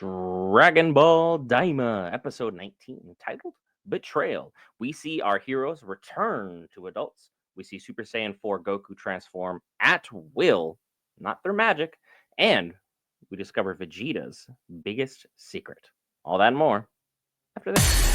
Dragonball Daima, episode 19, titled Betrayal. We see our heroes return to adults. We see Super Saiyan 4 Goku transform at will, not through magic, and we discover Vegeta's biggest secret. All that and more after this.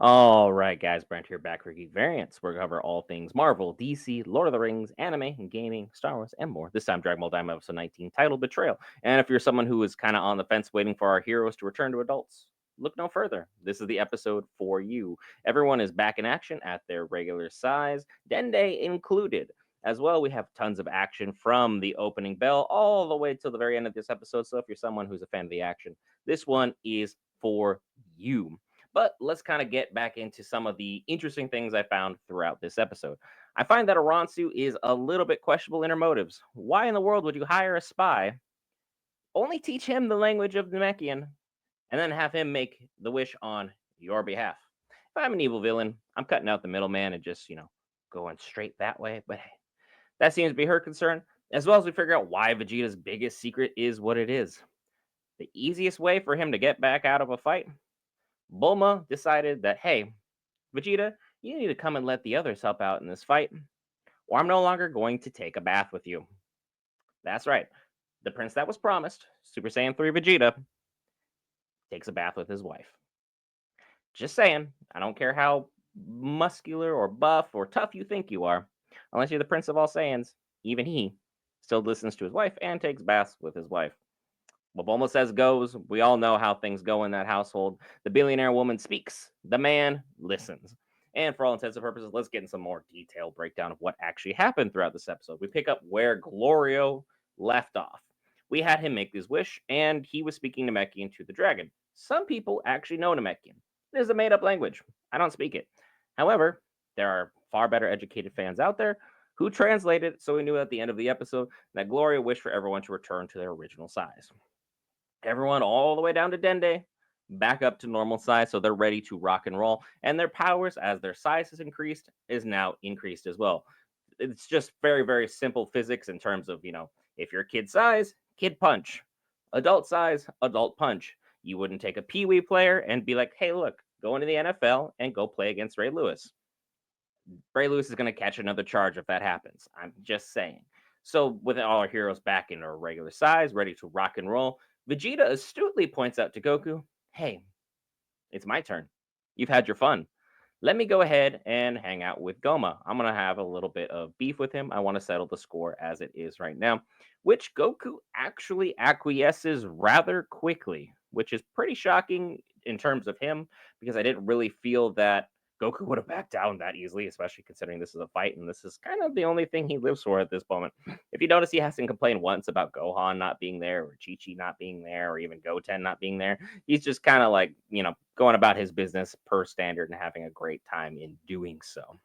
All right, guys, Brent here back for Geek Variants. We're going to cover all things Marvel, DC, Lord of the Rings, anime, gaming, Star Wars, and more. This time, Dragon Ball Daima episode 19, titled Betrayal. And if you're someone who is kind of on the fence waiting for our heroes to return to adults, look no further. This is the episode for you. Everyone is back in action at their regular size, Dende included. As well, we have tons of action from the opening bell all the way till the very end of this episode. So if you're someone who's a fan of the action, this one is for you. But let's kind of get back into some of the interesting things I found throughout this episode. I find that Aransu is a little bit questionable in her motives. Why in the world would you hire a spy, only teach him the language of Namekian, and then have him make the wish on your behalf? If I'm an evil villain, I'm cutting out the middleman and just, going straight that way. But hey, that seems to be her concern, as well as we figure out why Vegeta's biggest secret is what it is. The easiest way for him to get back out of a fight? Bulma decided that, hey, Vegeta, you need to come and let the others help out in this fight, or I'm no longer going to take a bath with you. That's right. The prince that was promised, Super Saiyan 3 Vegeta, takes a bath with his wife. Just saying, I don't care how muscular or buff or tough you think you are, unless you're the prince of all Saiyans, even he still listens to his wife and takes baths with his wife. What Bulma says goes. We all know how things go in that household. The billionaire woman speaks. The man listens. And for all intents and purposes, let's get in some more detailed breakdown of what actually happened throughout this episode. We pick up where Glorio left off. We had him make his wish, and he was speaking Namekian to the dragon. Some people actually know Namekian. It is a made-up language. I don't speak it. However, there are far better educated fans out there who translated it, so we knew at the end of the episode that Glorio wished for everyone to return to their original size. Everyone all the way down to Dende, back up to normal size, so they're ready to rock and roll. And their powers, as their size has increased, is now increased as well. It's just very, very simple physics in terms of, if you're kid size, kid punch. Adult size, adult punch. You wouldn't take a Pee-wee player and be like, hey, look, go into the NFL and go play against Ray Lewis. Ray Lewis is going to catch another charge if that happens. I'm just saying. So with all our heroes back in their regular size, ready to rock and roll, Vegeta astutely points out to Goku, hey, it's my turn. You've had your fun. Let me go ahead and hang out with Goma. I'm going to have a little bit of beef with him. I want to settle the score as it is right now, which Goku actually acquiesces rather quickly, which is pretty shocking in terms of him, because I didn't really feel that Goku would have backed down that easily, especially considering this is a fight, and this is kind of the only thing he lives for at this moment. If you notice, he hasn't complained once about Gohan not being there, or Chi-Chi not being there, or even Goten not being there. He's just kind of like, going about his business per standard and having a great time in doing so.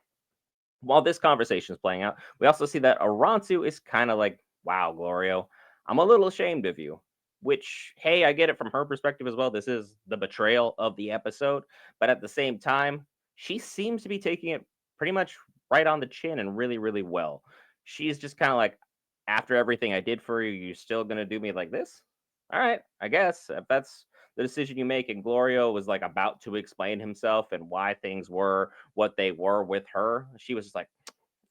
While this conversation is playing out, we also see that Aransu is kind of like, wow, Glorio, I'm a little ashamed of you. Which, hey, I get it from her perspective as well. This is the betrayal of the episode. But at the same time, she seems to be taking it pretty much right on the chin and really, really well. She's just kind of like, after everything I did for you, you're still going to do me like this? All right, I guess. If that's the decision you make. And Glorio was like about to explain himself and why things were what they were with her. She was just like,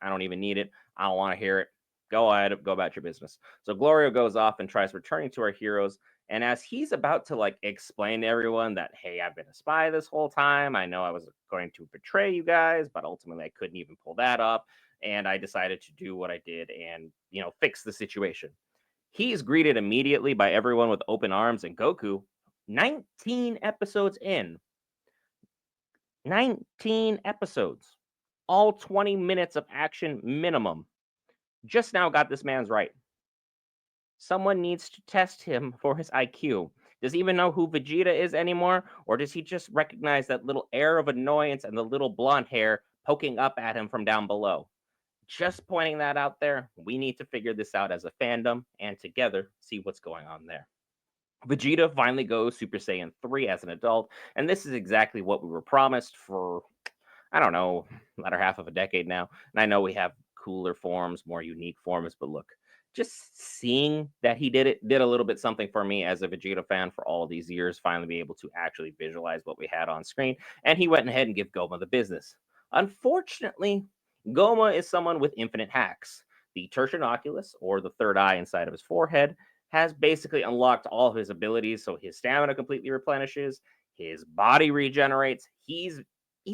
I don't even need it. I don't want to hear it. Go ahead, go about your business. So Glorio goes off and tries returning to our heroes. And as he's about to like explain to everyone that, hey, I've been a spy this whole time. I know I was going to betray you guys, but ultimately I couldn't even pull that up. And I decided to do what I did and, fix the situation. He's greeted immediately by everyone with open arms, and Goku, 19 episodes in, 19 episodes, all 20 minutes of action minimum, just now got this man's right. Someone needs to test him for his IQ. Does he even know who Vegeta is anymore? Or does he just recognize that little air of annoyance and the little blonde hair poking up at him from down below? Just pointing that out there. We need to figure this out as a fandom and together see what's going on there. Vegeta finally goes Super Saiyan 3 as an adult, and this is exactly what we were promised for, I don't know, latter half of a decade now. And I know we have cooler forms, more unique forms, but look, just seeing that he did it did a little bit something for me as a Vegeta fan for all these years, finally be able to actually visualize what we had on screen. And he went ahead and gave Goma the business. Unfortunately, Goma is someone with infinite hacks. The tertian oculus, or the third eye inside of his forehead, has basically unlocked all of his abilities, so his stamina completely replenishes, his body regenerates. He's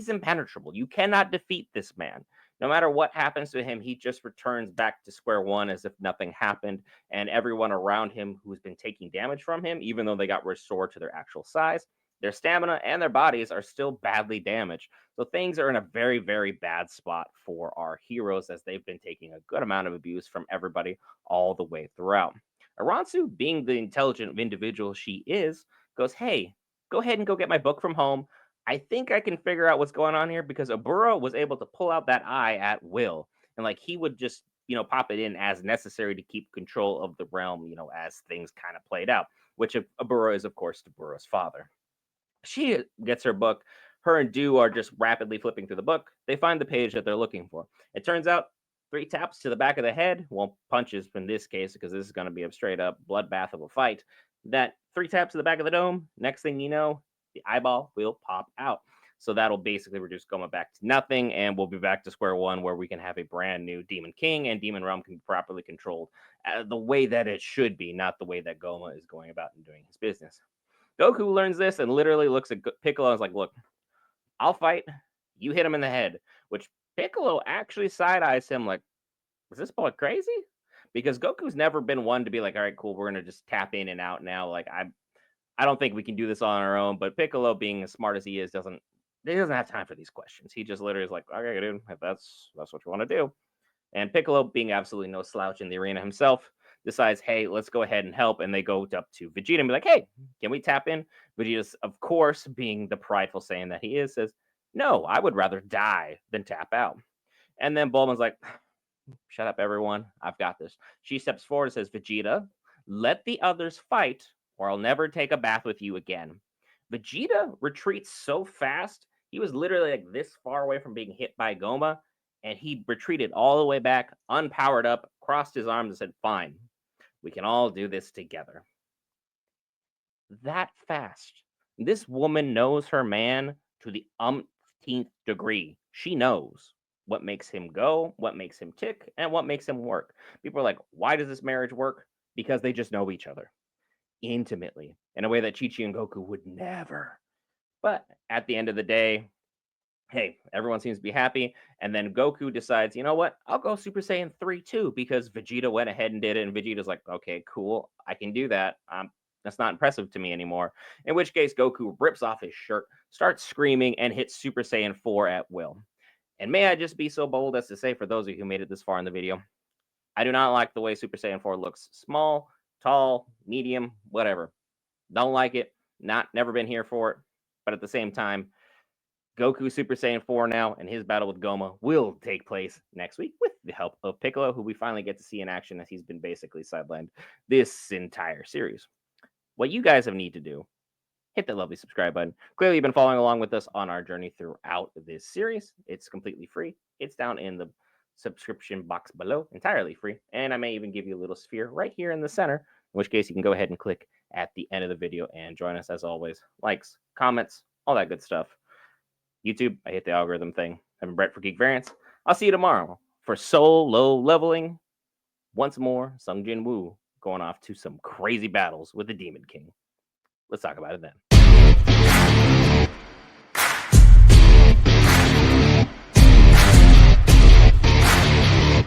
impenetrable. You cannot defeat this man. No matter what happens to him, he just returns back to square one as if nothing happened. And everyone around him who's been taking damage from him, even though they got restored to their actual size, their stamina and their bodies are still badly damaged. So things are in a very, very bad spot for our heroes as they've been taking a good amount of abuse from everybody all the way throughout. Aransu, being the intelligent individual she is, goes, "Hey, go ahead and go get my book from home. I think I can figure out what's going on here because Aburo was able to pull out that eye at will. And like he would just, pop it in as necessary to keep control of the realm, as things kind of played out, which Aburo is, of course, Buro's father. She gets her book. Her and Do are just rapidly flipping through the book. They find the page that they're looking for. It turns out 3 taps to the back of the head, well, punches in this case, because this is going to be a straight up bloodbath of a fight. That 3 taps to the back of the dome, next thing you know, the eyeball will pop out. So that'll basically reduce Goma back to nothing, and we'll be back to square one where we can have a brand new Demon King and Demon Realm can be properly controlled the way that it should be, not the way that Goma is going about and doing his business. Goku learns this and literally looks at Piccolo and is like, "Look, I'll fight. You hit him in the head." Which Piccolo actually side eyes him like, "Is this boy crazy?" Because Goku's never been one to be like, "All right, cool, we're gonna just tap in and out now." Like I don't think we can do this on our own. But Piccolo, being as smart as he is, doesn't have time for these questions. He just literally is like, "Okay, dude, if that's what you want to do." And Piccolo, being absolutely no slouch in the arena himself, decides, "Hey, let's go ahead and help." And they go up to Vegeta and be like, "Hey, can we tap in?" Vegeta's, of course, being the prideful Saiyan that he is, says, "No, I would rather die than tap out." And then Bulma's like, "Shut up, everyone. I've got this." She steps forward and says, "Vegeta, let the others fight, or I'll never take a bath with you again." Vegeta retreats so fast, he was literally like this far away from being hit by Goma, and he retreated all the way back, unpowered up, crossed his arms, and said, "Fine, we can all do this together." That fast. This woman knows her man to the umpteenth degree. She knows what makes him go, what makes him tick, and what makes him work. People are like, "Why does this marriage work?" Because they just know each other intimately in a way that Chi Chi and Goku would never. But at the end of the day, hey, everyone seems to be happy. And then Goku decides, you know what? I'll go Super Saiyan 3 too, because Vegeta went ahead and did it. And Vegeta's like, "Okay, cool. I can do that. That's not impressive to me anymore." In which case, Goku rips off his shirt, starts screaming, and hits Super Saiyan 4 at will. And may I just be so bold as to say, for those of you who made it this far in the video, I do not like the way Super Saiyan 4 looks. Small, tall, medium, whatever. Don't like it. Never been here for it. But at the same time, Goku Super Saiyan 4 now, and his battle with Goma will take place next week with the help of Piccolo, who we finally get to see in action as he's been basically sidelined this entire series. What you guys have need to do, hit that lovely subscribe button. Clearly, you've been following along with us on our journey throughout this series. It's completely free. It's down in the subscription box below, entirely free. And I may even give you a little sphere right here in the center, in which case you can go ahead and click at the end of the video and join us as always. Likes, comments, all that good stuff. YouTube, I hit the algorithm thing. I'm Brett for Geek Variants. I'll see you tomorrow for solo leveling. Once more, Sung Jin Woo going off to some crazy battles with the Demon King. Let's talk about it then.